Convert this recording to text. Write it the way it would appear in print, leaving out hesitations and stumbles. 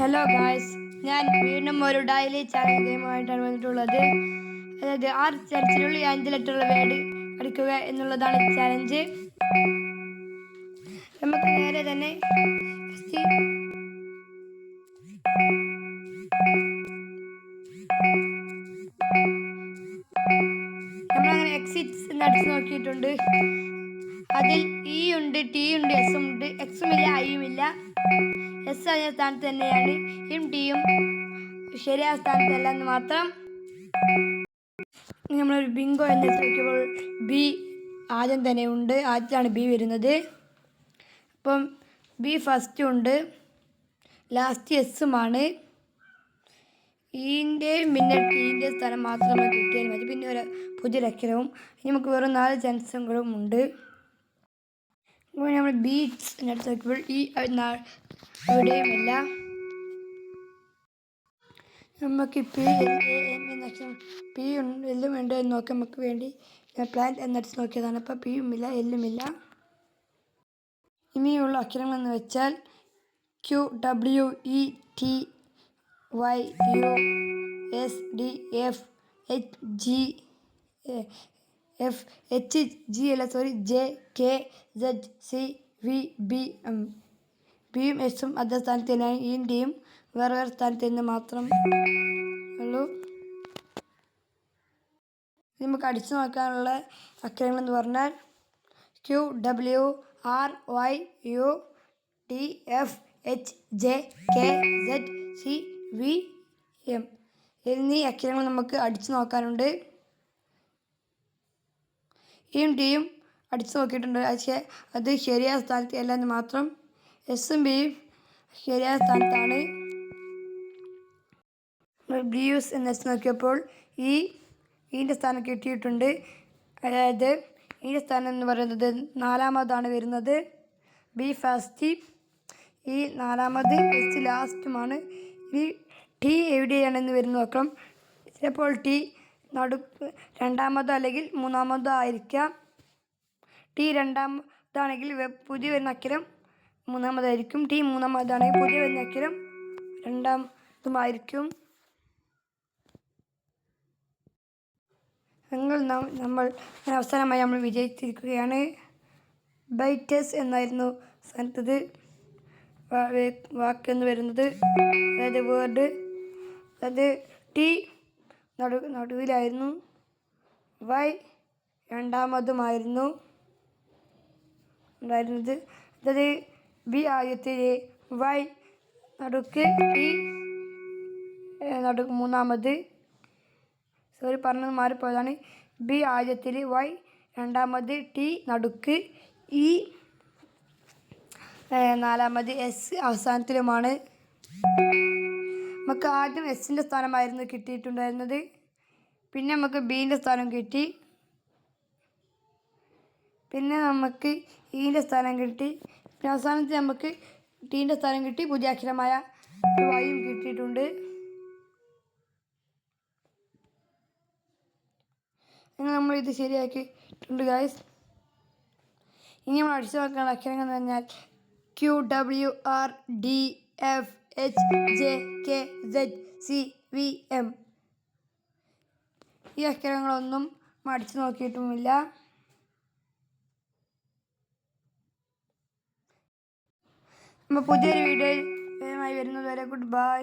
Hello guys, ഞാൻ വീണ്ടും ഒരു ഡെയിലി ചാലഞ്ച് ഗെയിമുമായിട്ടാണ് വന്നിട്ടുള്ളത്. അതായത് 6 സെക്കൻഡിനുള്ളിൽ 5 ലെറ്ററുള്ള വേർഡ് അടിക്കുക എന്നുള്ളതാണ് ചാലഞ്ച്. നമുക്ക് നേരെ തന്നെ നമ്മളങ്ങനെ എക്സിറ്റ്സ് എന്ന് അടിച്ച് നോക്കിയിട്ടുണ്ട്. അതിൽ ഇ ഉണ്ട്, ടി ഉണ്ട്, എസും ഉണ്ട്. എക്സും ഇല്ല, ഐയും ഇല്ല. എസ് ആയ സ്ഥാനത്ത് തന്നെയാണ് ഇയും ടിയും ശരിയായ സ്ഥാനത്തല്ല എന്ന് മാത്രം. നമ്മളൊരു ബിങ്കോ എന്ന് ചോദിക്കുമ്പോൾ ബി ആദ്യം തന്നെ ഉണ്ട്. ആദ്യത്താണ് ബി വരുന്നത്. അപ്പം ബി ഫസ്റ്റ് ഉണ്ട്, ലാസ്റ്റ് എസ്സുമാണ്. ഈൻ്റെയും പിന്നെ ടീൻ്റെ സ്ഥാനം മാത്രം നമുക്ക് കിട്ടിയാൽ മതി. പിന്നെ ഒരു പുതിയൊരക്ഷരവും. ഇനി നമുക്ക് വെറും 4 ചാൻസുകളും ഉണ്ട്. അപ്പോൾ നമ്മൾ ബീറ്റ്സ് എന്നെടുത്ത് നോക്കുമ്പോൾ ഈ എവിടെയുമില്ല. നമുക്ക് പി എന്ന അക്ഷരം പി എല്ലും ഉണ്ട് എന്ന് നോക്കാം. നമുക്ക് വേണ്ടി പ്ലാന്റ് എന്നടിച്ച് നോക്കിയതാണ്. അപ്പോൾ പിയുമില്ല, എല്ലുമില്ല. ഇനിയുള്ള അക്ഷരങ്ങൾ എന്ന് വെച്ചാൽ Q, W, E, T, Y, U, S, D, F, J, K, Z, C, V, B, M. ബിയും എസും അതേ സ്ഥാനത്ത് തന്നെയാണ്. ഇയും ടിയും വേറെ വേറെ സ്ഥാനത്ത് നിന്ന് മാത്രം ഉള്ളൂ. നമുക്ക് അടിച്ചു നോക്കാനുള്ള അക്ഷരങ്ങൾ എന്ന് പറഞ്ഞാൽ Q, W, R, Y, U, T, F, H, J, K, Z, C, V, M എന്നീ അക്ഷരങ്ങൾ നമുക്ക് അടിച്ചു നോക്കാനുണ്ട്. ഇയും ടിയും അടിച്ചു നോക്കിയിട്ടുണ്ട്, പക്ഷേ അത് ശരിയായ സ്ഥാനത്ത് അല്ല എന്ന് മാത്രം. എസും ബിയും ശരിയായ സ്ഥാനത്താണ്. ബ്രിയൂസ് എന്ന് വെച്ച് നോക്കിയപ്പോൾ ഈൻ്റെ സ്ഥാനം കിട്ടിയിട്ടുണ്ട്. അതായത് ഈൻ്റെ സ്ഥാനം എന്ന് പറയുന്നത് 4ാമതാണ് വരുന്നത്. ബി ഫസ്റ്റ്, ഈ 4ാമത്, എസ് ലാസ്റ്റുമാണ്. ഈ ടി എവിടെയാണെന്ന് വരുന്ന നോക്കാം. ചിലപ്പോൾ ടി 2ാമതോ അല്ലെങ്കിൽ 3ാമതോ ആയിരിക്കാം. ടി 2ാമതാണെങ്കിൽ പുതിയ വരുന്ന അക്ഷരം 3ാമതായിരിക്കും. ടി 3ാമതാണെങ്കിൽ പുതിയ വരുന്ന അക്ഷരം 2ാമതുമായിരിക്കും. നമ്മൾ അവസാനമായി നമ്മൾ വിജയിച്ചിരിക്കുകയാണ്. ബൈറ്റസ് എന്നായിരുന്നു സ്ഥാനത്തത് വാക്കെന്ന് വരുന്നത്. അതായത് വേർഡ്, അതായത് ടി നടുവിലായിരുന്നു, വൈ 2ാമതുമായിരുന്നു ഉണ്ടായിരുന്നത്. അതായത് ബി ആദ്യത്തിൽ, വൈ നടുക്ക്, ടി 3ാമത്. സോറി, പറഞ്ഞത് മാറിപ്പോയതാണ്. ബി ആദ്യത്തിൽ, വൈ 2ാമത്, ടി നടുക്ക്, ഇ 4ാമത്, എസ് അവസാനത്തിലുമാണ്. നമുക്ക് ആദ്യം എസിൻ്റെ സ്ഥാനമായിരുന്നു കിട്ടിയിട്ടുണ്ടായിരുന്നത്. പിന്നെ നമുക്ക് ബീൻ്റെ സ്ഥാനം കിട്ടി. പിന്നെ നമുക്ക് ഈൻ്റെ സ്ഥാനം കിട്ടി. പിന്നെ അവസാനത്തിൽ നമുക്ക് ടീൻ്റെ സ്ഥാനം കിട്ടി. പുതിയ അക്ഷരമായ വൈയും കിട്ടിയിട്ടുണ്ട്. നമ്മൾ ഇത് ശരിയാക്കിയിട്ടുണ്ട് ഗായ്സ്. ഇനി നമ്മൾ അടിച്ചു നോക്കാനുള്ള അക്ഷരങ്ങൾ എന്ന് പറഞ്ഞാൽ Q, W, R, D, F, H, J, K, Z, C, V, M. ഈ അക്ഷരങ്ങളൊന്നും അടിച്ചു നോക്കിയിട്ടുമില്ല. നമ്മൾ പുതിയൊരു വീഡിയോയിൽ വരുന്നത് വരെ ഗുഡ് ബൈ.